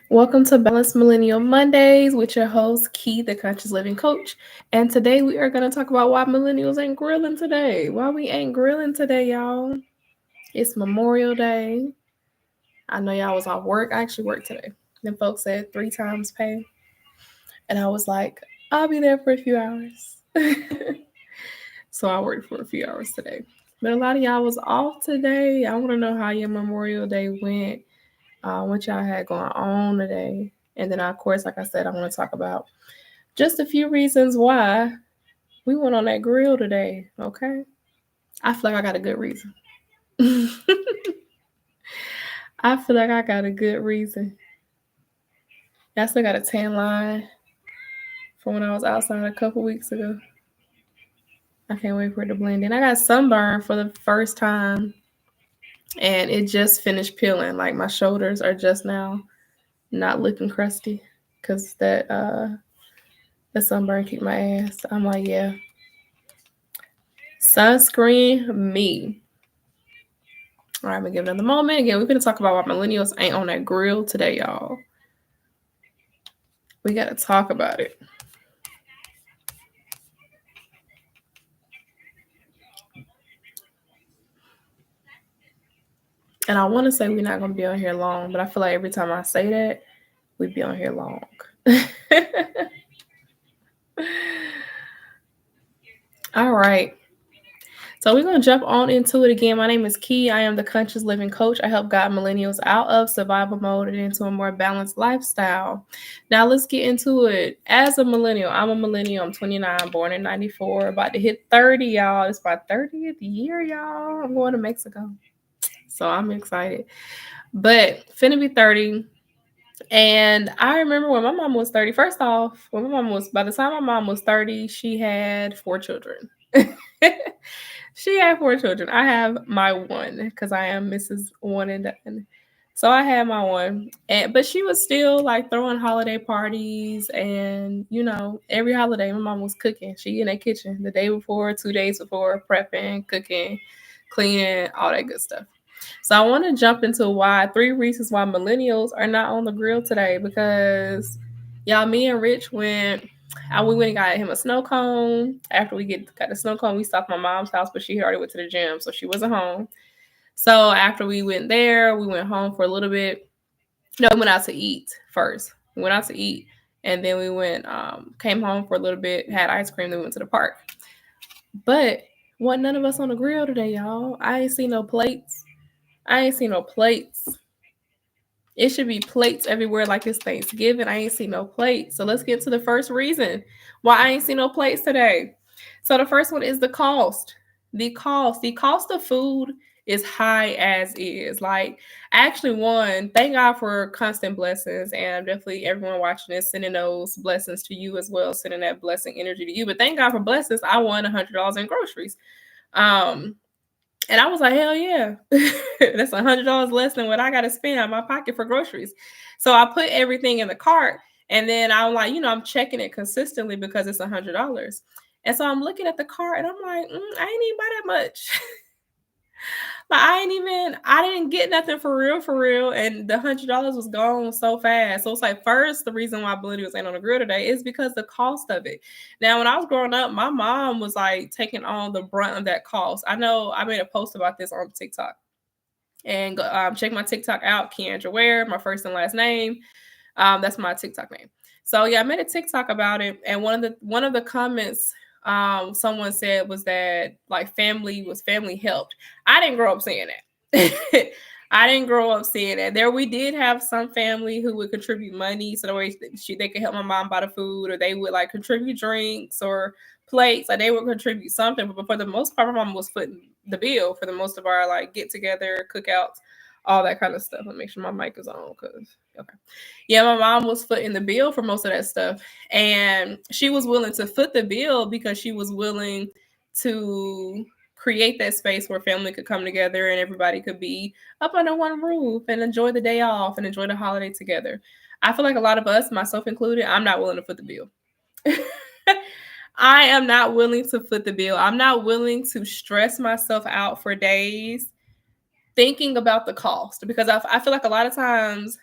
Welcome to Balanced Millennial Mondays with your host, Key, the Conscious Living Coach. And today we are going to talk about why millennials ain't grilling today. Why we ain't grilling today, y'all. It's Memorial Day. I know y'all was off work. I actually worked today. Then folks said 3 times pay. And I was like, I'll be there for a few hours. So I worked for a few hours today. But a lot of y'all was off today. I want to know how your Memorial Day went. What y'all had going on today. And then, of course, like I said, I want to talk about just a few reasons why we went on that grill today. Okay. I feel like I got a good reason. I feel like I got a good reason. I still got a tan line from when I was outside a couple weeks ago. I can't wait for it to blend in. I got sunburn for the first time and it just finished peeling. Like my shoulders are just now not looking crusty because the sunburn kicked my ass. I'm like, yeah. Sunscreen me. All right, I'm gonna give it another moment. Again, we're gonna talk about why millennials ain't on that grill today, y'all. We gotta talk about it. And I want to say we're not gonna be on here long, but I feel like every time I say that, we be on here long. All right. So we're going to jump on into it again. My name is Key. I am the Conscious Living Coach. I help guide millennials out of survival mode and into a more balanced lifestyle. Now let's get into it. As a millennial, I'm a millennial. I'm 29, born in 94, about to hit 30, y'all. It's my 30th year, y'all. I'm going to Mexico. So I'm excited. But finna be 30. And I remember when my mom was 30. First off, by the time my mom was 30, she had 4 children. She had 4 children. I have my one because I am Mrs. One and Done. So I had my one, but she was still like throwing holiday parties, and every holiday my mom was cooking. She in that kitchen the day before, 2 days before, prepping, cooking, cleaning, all that good stuff. So I want to jump into 3 reasons why millennials are not on the grill today. Because y'all, me and Rich we went and got him a snow cone. After we got the snow cone, we stopped at my mom's house, but she had already went to the gym, so she wasn't home. So after we went there, we went home for a little bit. No, we went out to eat first. We went out to eat, and then we came home for a little bit, had ice cream, then we went to the park. But wasn't none of us on the grill today, y'all. I ain't seen no plates. It should be plates everywhere like it's Thanksgiving. I ain't seen no plates. So let's get to the first reason why I ain't seen no plates today. So the first one is the cost. The cost of food is high as is. Like, I actually won. Thank God for constant blessings. And definitely everyone watching this, sending those blessings to you as well, sending that blessing energy to you. But thank God for blessings. I won $100 in groceries. And I was like, hell yeah, that's $100 less than what I got to spend out of my pocket for groceries. So I put everything in the cart, and then I'm like, I'm checking it consistently because it's $100. And so I'm looking at the cart, and I'm like, I ain't even buy that much. Like, I didn't get nothing for real. And the $100 was gone so fast. So it's like, first, the reason why millennials ain't on the grill today is because the cost of it. Now, when I was growing up, my mom was like taking on the brunt of that cost. I know I made a post about this on TikTok. And check my TikTok out, Keandra Ware, my first and last name. That's my TikTok name. So yeah, I made a TikTok about it, and one of the comments someone said was that like family helped. I didn't grow up saying that. I didn't grow up seeing that. There we did have some family who would contribute money so the way they could help my mom buy the food, or they would like contribute drinks or plates. Like they would contribute something, but for the most part, my mom was footing the bill for the most of our like get together, cookouts, all that kind of stuff. Let me make sure my mic is on because okay. Yeah, my mom was footing the bill for most of that stuff. And she was willing to foot the bill because she was willing to create that space where family could come together and everybody could be up under one roof and enjoy the day off and enjoy the holiday together. I feel like a lot of us, myself included, I'm not willing to foot the bill. I am not willing to foot the bill. I'm not willing to stress myself out for days thinking about the cost, because I feel like a lot of times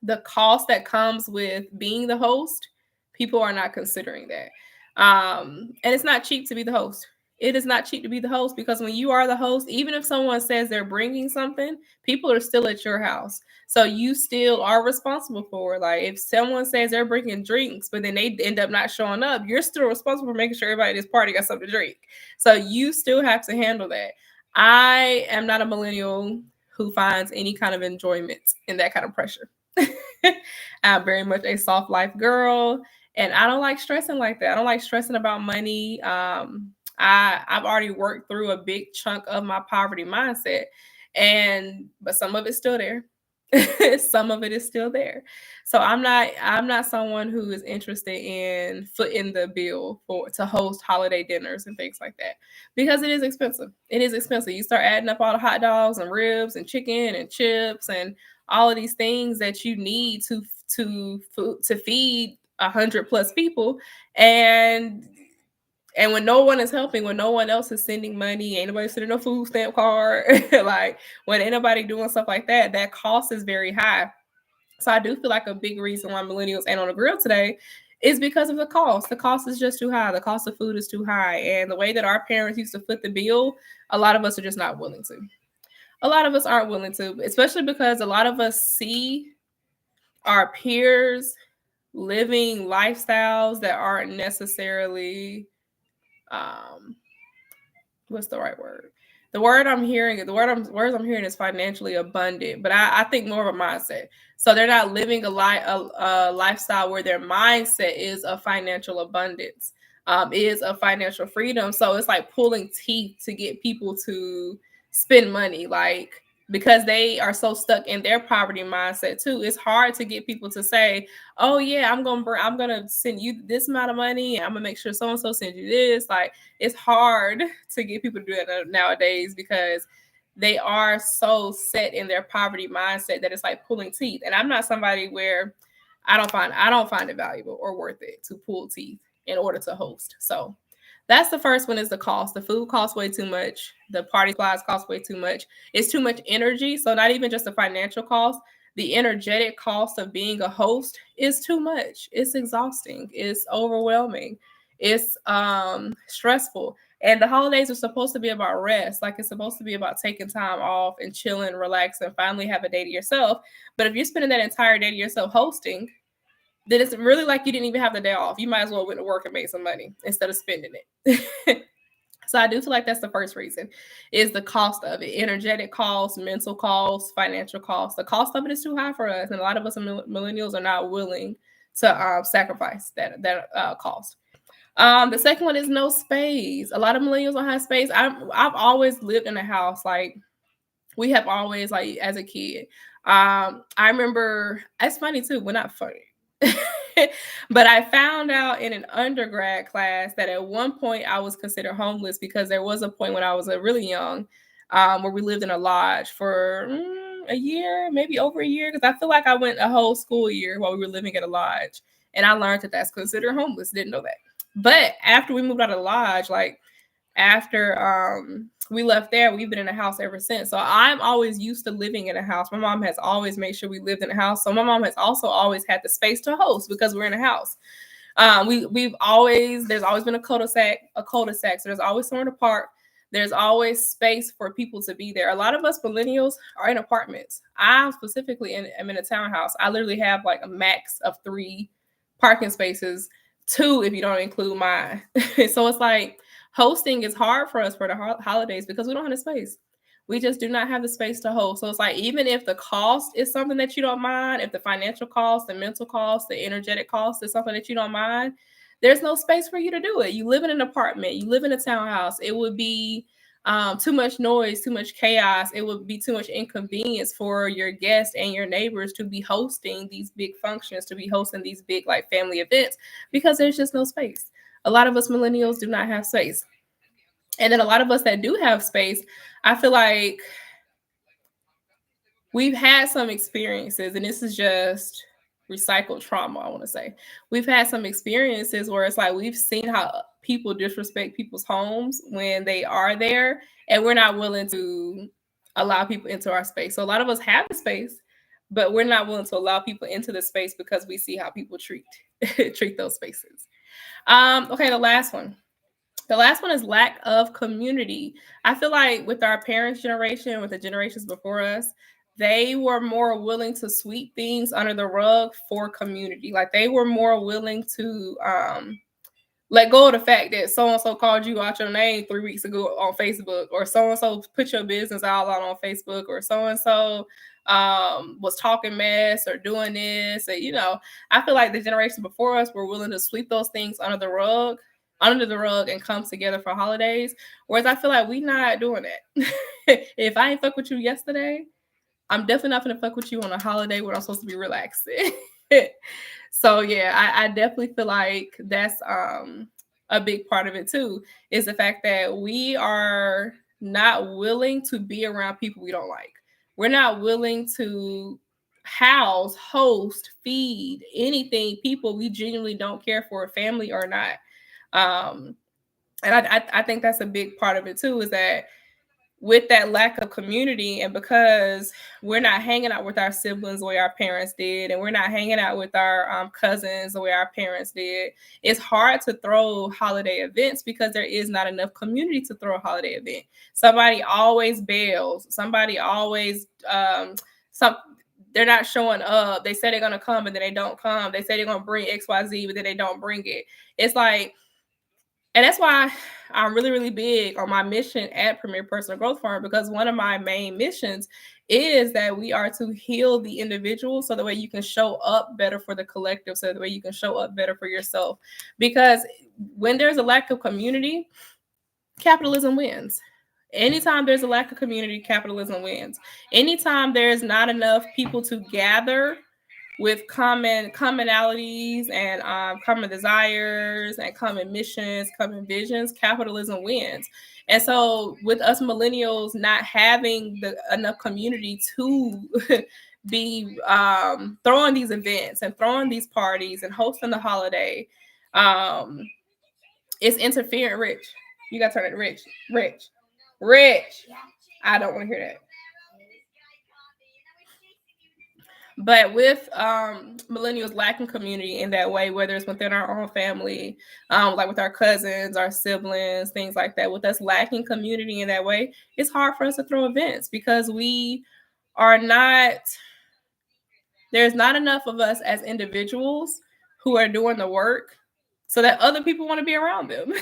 the cost that comes with being the host, people are not considering that. And it's not cheap to be the host. It is not cheap to be the host, because when you are the host, even if someone says they're bringing something, people are still at your house. So you still are responsible for it. Like if someone says they're bringing drinks, but then they end up not showing up, you're still responsible for making sure everybody at this party got something to drink. So you still have to handle that. I am not a millennial who finds any kind of enjoyment in that kind of pressure. I'm very much a soft life girl, and I don't like stressing like that. I don't like stressing about money. I've already worked through a big chunk of my poverty mindset, but some of it's still there. Some of it is still there. So I'm not someone who is interested in footing the bill to host holiday dinners and things like that, because it is expensive. It is expensive. You start adding up all the hot dogs and ribs and chicken and chips and all of these things that you need to feed 100+ people, and when no one is helping, when no one else is sending money, ain't nobody sending no food stamp card, like when ain't nobody doing stuff like that, that cost is very high. So I do feel like a big reason why millennials ain't on the grill today is because of the cost. The cost is just too high. The cost of food is too high. And the way that our parents used to foot the bill, a lot of us are just not willing to. A lot of us aren't willing to, especially because a lot of us see our peers living lifestyles that aren't necessarily what's the right word? Words I'm hearing is financially abundant, but I think more of a mindset. So they're not living a lifestyle where their mindset is a financial abundance, is a financial freedom. So it's like pulling teeth to get people to spend money, like because they are so stuck in their poverty mindset too. It's hard to get people to say, "Oh yeah, I'm gonna send you this amount of money, and I'm gonna make sure so and so sends you this." Like it's hard to get people to do that nowadays because they are so set in their poverty mindset that it's like pulling teeth. And I'm not somebody where I don't find it valuable or worth it to pull teeth in order to host. So that's the first one, is the cost. The food costs way too much. The party supplies cost way too much. It's too much energy. So not even just the financial cost, the energetic cost of being a host is too much. It's exhausting. It's overwhelming. It's stressful. And the holidays are supposed to be about rest. Like it's supposed to be about taking time off and chilling, relax, and finally have a day to yourself. But if you're spending that entire day to yourself hosting, then it's really like you didn't even have the day off. You might as well went to work and made some money instead of spending it. So I do feel like that's the first reason, is the cost of it. Energetic costs, mental costs, financial costs. The cost of it is too high for us. And a lot of us millennials are not willing to sacrifice that cost. The second one is no space. A lot of millennials don't have space. I've always lived in a house. Like we have always, like as a kid. I remember, it's funny too, well, not funny. But I found out in an undergrad class that at one point I was considered homeless, because there was a point when I was really young, where we lived in a lodge for a year, maybe over a year, because I feel like I went a whole school year while we were living at a lodge, and I learned that that's considered homeless. Didn't know that. But after we moved out of the lodge, like after we left there, we've been in a house ever since. So I'm always used to living in a house. My mom has always made sure we lived in a house. So my mom has also always had the space to host because we're in a house. There's always been a cul-de-sac. So there's always somewhere to park. There's always space for people to be there. A lot of us millennials are in apartments. I specifically am in a townhouse. I literally have like a max of 3 parking spaces, 2 if you don't include mine. So it's like, hosting is hard for us for the holidays because we don't have the space. We just do not have the space to host. So it's like, even if the cost is something that you don't mind, if the financial cost, the mental cost, the energetic cost is something that you don't mind, there's no space for you to do it. You live in an apartment, you live in a townhouse. It would be too much noise, too much chaos. It would be too much inconvenience for your guests and your neighbors to be hosting these big functions, to be hosting these big like family events, because there's just no space. A lot of us millennials do not have space. And then a lot of us that do have space, I feel like we've had some experiences, and this is just recycled trauma, I want to say. We've had some experiences where it's like we've seen how people disrespect people's homes when they are there, and we're not willing to allow people into our space. So a lot of us have the space, but we're not willing to allow people into the space because we see how people treat treat those spaces. Okay, the last one. The last one is lack of community. I feel like with our parents' generation, with the generations before us, they were more willing to sweep things under the rug for community. Like they were more willing to let go of the fact that so and so called you out your name 3 weeks ago on Facebook, or so and so put your business all out on Facebook, or so and so was talking mess or doing this. And, I feel like the generation before us were willing to sweep those things under the rug and come together for holidays. Whereas I feel like we not doing that. If I ain't fuck with you yesterday, I'm definitely not gonna fuck with you on a holiday where I'm supposed to be relaxing. So yeah, I definitely feel like that's a big part of it too, is the fact that we are not willing to be around people we don't like. We're not willing to host, feed anything people we genuinely don't care for, family or not. Um, and I think that's a big part of it too, is that with that lack of community, and because we're not hanging out with our siblings the way our parents did, and we're not hanging out with our cousins the way our parents did, it's hard to throw holiday events because there is not enough community to throw a holiday event. Somebody always bails. Somebody always some they're not showing up. They say they're gonna come and then they don't come. They say they're gonna bring XYZ, but then they don't bring it. It's like, and that's why I'm really, really big on my mission at Premier Personal Growth Firm, because one of my main missions is that we are to heal the individual so the way you can show up better for the collective, so the way you can show up better for yourself. Because when there's a lack of community, capitalism wins. Anytime there's a lack of community, capitalism wins. Anytime there's not enough people to gather with commonalities and common desires and common missions, common visions, capitalism wins. And so with us millennials not having enough community to be throwing these events and throwing these parties and hosting the holiday, it's interfering. Rich, you got to turn it. Rich. I don't want to hear that. But with millennials lacking community in that way, whether it's within our own family, like with our cousins, our siblings, things like that, with us lacking community in that way, it's hard for us to throw events because we are not, there's not enough of us as individuals who are doing the work so that other people want to be around them.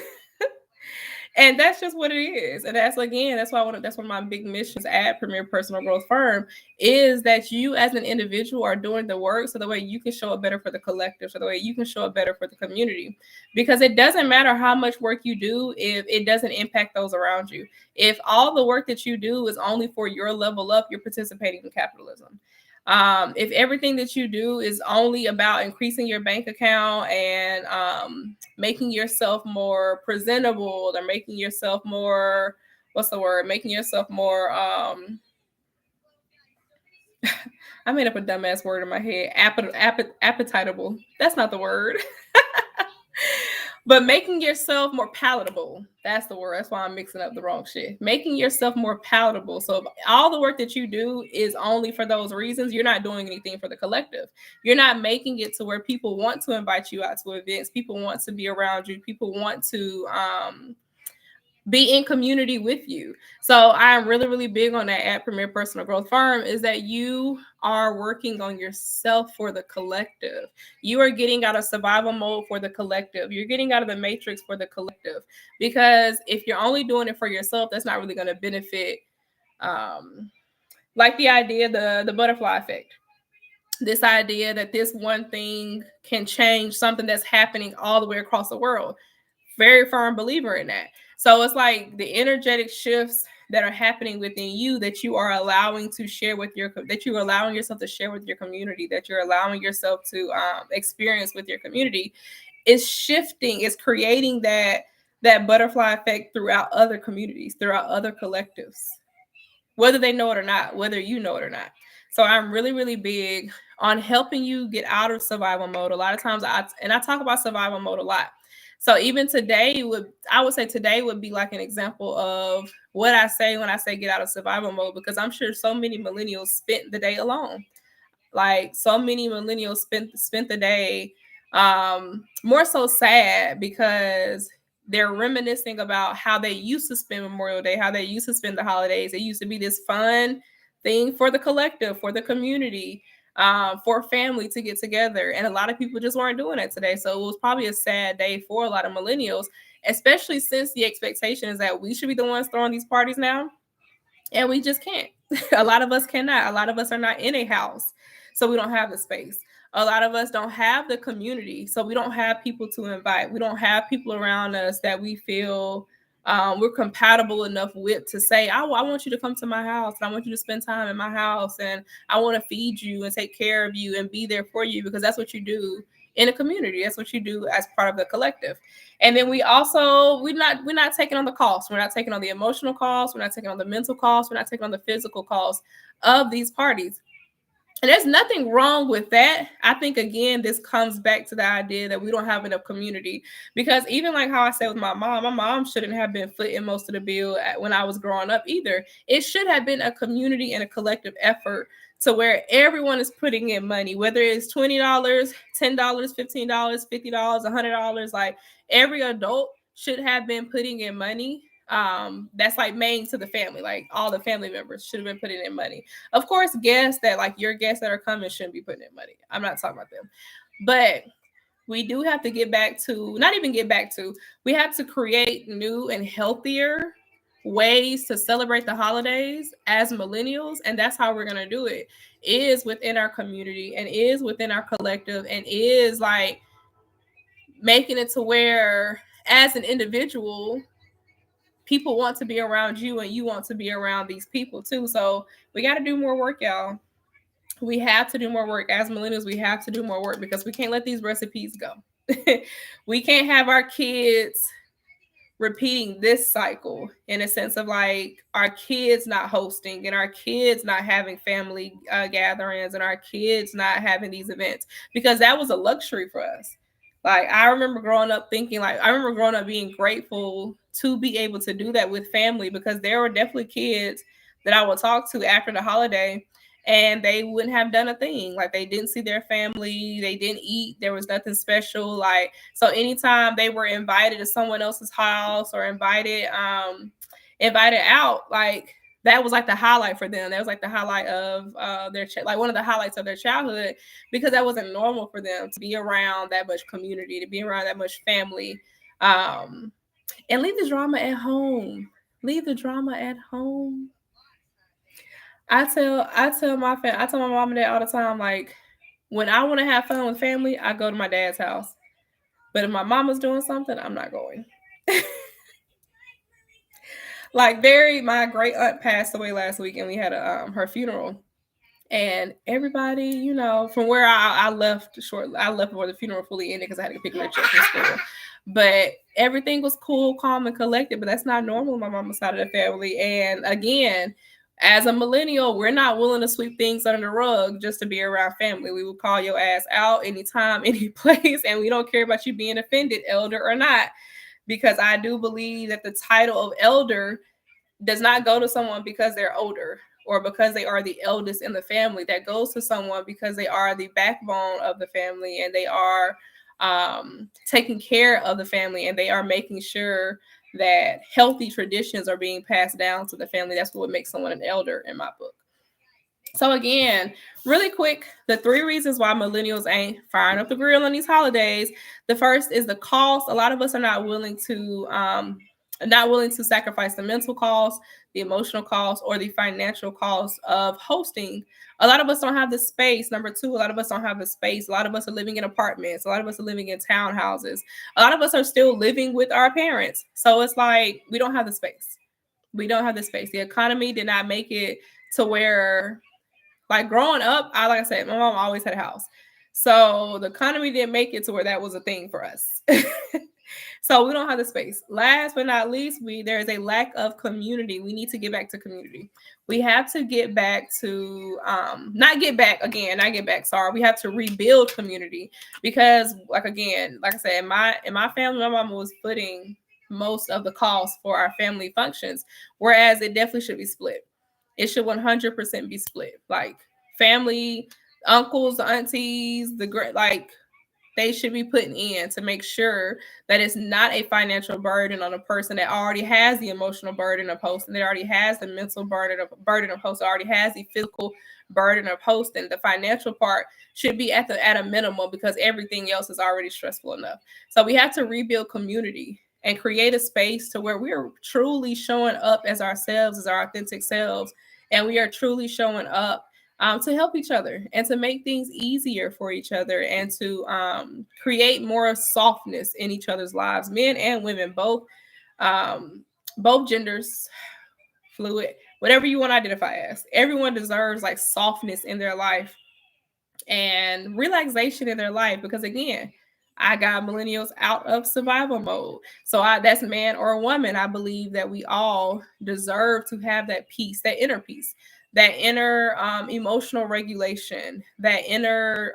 And that's just what it is. And that's, again, that's why that's one of my big missions at Premier Personal Growth Firm, is that you as an individual are doing the work so the way you can show up better for the collective, so the way you can show up better for the community. Because it doesn't matter how much work you do if it doesn't impact those around you. If all the work that you do is only for your level up, you're participating in capitalism. If everything that you do is only about increasing your bank account and making yourself more presentable, or making yourself more, making yourself more, I made up a dumbass word in my head, appetitable. That's not the word. But making yourself more palatable, that's the word. That's why I'm mixing up the wrong shit. Making yourself more palatable. So if all the work that you do is only for those reasons, you're not doing anything for the collective. You're not making it to where people want to invite you out to events. People want to be around you. People want to be in community with you. So I'm really, really big on that at Premier Personal Growth Firm, is that you are working on yourself for the collective. You are getting out of survival mode for the collective. You're getting out of the matrix for the collective. Because if you're only doing it for yourself, that's not really going to benefit, like the idea, the butterfly effect. This idea that this one thing can change something that's happening all the way across the world. Very firm believer in that. So it's like the energetic shifts that are happening within you that you are allowing to share with that you're allowing yourself to share with your community, that you're allowing yourself to experience with your community, is shifting, is creating that butterfly effect throughout other communities, throughout other collectives, whether they know it or not, whether you know it or not. So I'm really, really big on helping you get out of survival mode. A lot of times I talk about survival mode a lot. So even today I would say today would be like an example of what I say when I say get out of survival mode, because I'm sure so many millennials spent the day alone. Like, so many millennials spent the day more so sad because they're reminiscing about how they used to spend Memorial Day, how they used to spend the holidays. It used to be this fun thing for the collective, for the community, for family to get together. And a lot of people just weren't doing it today. So it was probably a sad day for a lot of millennials, especially since the expectation is that we should be the ones throwing these parties now. And we just can't. A lot of us cannot. A lot of us are not in a house, so we don't have the space. A lot of us don't have the community, so we don't have people to invite. We don't have people around us that we feel we're compatible enough with to say, I want you to come to my house, and I want you to spend time in my house, and I want to feed you and take care of you and be there for you, because that's what you do in a community. That's what you do as part of the collective. And then we also we're not taking on the cost. We're not taking on the emotional cost. We're not taking on the mental cost. We're not taking on the physical cost of these parties. And there's nothing wrong with that. I think, again, this comes back to the idea that we don't have enough community. Because even like how I said with my mom shouldn't have been footing most of the bill when I was growing up either. It should have been a community and a collective effort to where everyone is putting in money, whether it's $20, $10, $15, $50, $100. Like, every adult should have been putting in money. That's like main to the family. Like, all the family members should have been putting in money. Of course, guests that, like, your guests that are coming shouldn't be putting in money. I'm not talking about them. But we do have to get back to, not even get back to, we have to create new and healthier ways to celebrate the holidays as millennials. And that's how we're going to do it, is within our community and is within our collective, and is like making it to where, as an individual, people want to be around you and you want to be around these people too. So we got to do more work, y'all. We have to do more work as millennials. We have to do more work, because we can't let these recipes go. We can't have our kids repeating this cycle, in a sense of like our kids not hosting and our kids not having family gatherings and our kids not having these events, because that was a luxury for us. Like, I remember growing up being grateful to be able to do that with family, because there were definitely kids that I would talk to after the holiday and they wouldn't have done a thing. Like, they didn't see their family, they didn't eat, there was nothing special. Like, so anytime they were invited to someone else's house or invited out, like, that was like the highlight for them. That was like the highlight of like one of the highlights of their childhood, because that wasn't normal for them to be around that much community, to be around that much family. And leave the drama at home. Leave the drama at home. I tell my mom and dad all the time, like, when I want to have fun with family, I go to my dad's house. But if my mama's doing something, I'm not going. Like, my great aunt passed away last week, and we had her funeral. And everybody, you know, from where I left before the funeral fully ended, because I had to pick her up from school. But everything was cool, calm, and collected. But that's not normal on my mama's side of the family. And again, as a millennial, we're not willing to sweep things under the rug just to be around family. We will call your ass out anytime, any place, and we don't care about you being offended, elder or not. Because I do believe that the title of elder does not go to someone because they're older or because they are the eldest in the family. That goes to someone because they are the backbone of the family, and they are taking care of the family, and they are making sure that healthy traditions are being passed down to the family. That's what makes someone an elder in my book. So again, really quick, the 3 reasons why millennials ain't firing up the grill on these holidays. The first is the cost. A lot of us are not willing to sacrifice the mental cost, the emotional cost, or the financial cost of hosting. A lot of us don't have the space. Number 2, a lot of us don't have the space. A lot of us are living in apartments. A lot of us are living in townhouses. A lot of us are still living with our parents. So it's like, we don't have the space. We don't have the space. The economy did not make it to where, like, growing up, like I said, my mom always had a house. So the economy didn't make it to where that was a thing for us. So we don't have the space. Last but not least, there is a lack of community. We need to get back to community. We have to get back to, sorry. We have to rebuild community, because, like, again, like I said, in my family, my mama was footing most of the costs for our family functions, whereas it definitely should be split. It should 100% be split. Like, family uncles, the aunties, the great, like, they should be putting in to make sure that it's not a financial burden on a person that already has the emotional burden of hosting, that already has the mental burden of hosting, already has the physical burden of hosting. The financial part should be at a minimum because everything else is already stressful enough. So we have to rebuild community and create a space to where we are truly showing up as ourselves, as our authentic selves, and we are truly showing up to help each other and to make things easier for each other and to create more softness in each other's lives, men and women, um, both genders, fluid, whatever you want to identify as. Everyone deserves like softness in their life and relaxation in their life because again, I got millennials out of survival mode. So that's man or woman. I believe that we all deserve to have that peace, that inner peace, that inner emotional regulation, that inner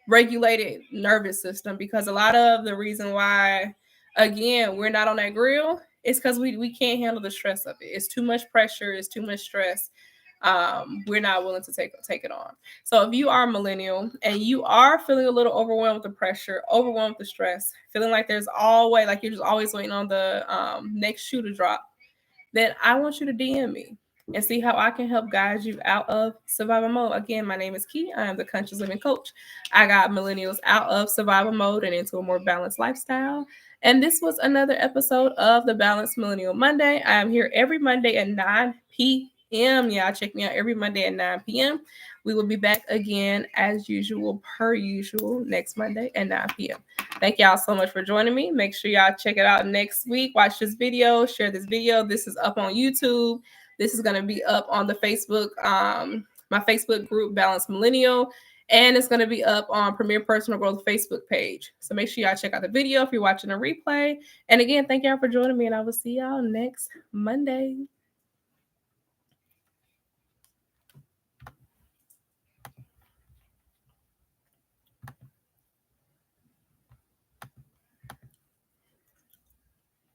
regulated nervous system. Because a lot of the reason why, again, we're not on that grill is because we can't handle the stress of it. It's too much pressure. It's too much stress. We're not willing to take it on. So if you are a millennial and you are feeling a little overwhelmed with the pressure, overwhelmed with the stress, feeling like there's always like you're just always waiting on the next shoe to drop, then I want you to DM me and see how I can help guide you out of survival mode. Again, my name is Key. I am the conscious living coach. I got millennials out of survival mode and into a more balanced lifestyle. And this was another episode of the Balanced Millennial Monday. I am here every Monday at 9 p.m. Yeah, check me out every Monday at 9 p.m. We will be back again as usual, per usual, next Monday at 9 p.m. Thank y'all so much for joining me. Make sure y'all check it out next week. Watch this video, share this video. This is up on YouTube. This is going to be up on the Facebook, my Facebook group, Balanced Millennial. And it's going to be up on Premier Personal Growth Facebook page. So make sure y'all check out the video if you're watching a replay. And again, thank y'all for joining me, and I will see y'all next Monday.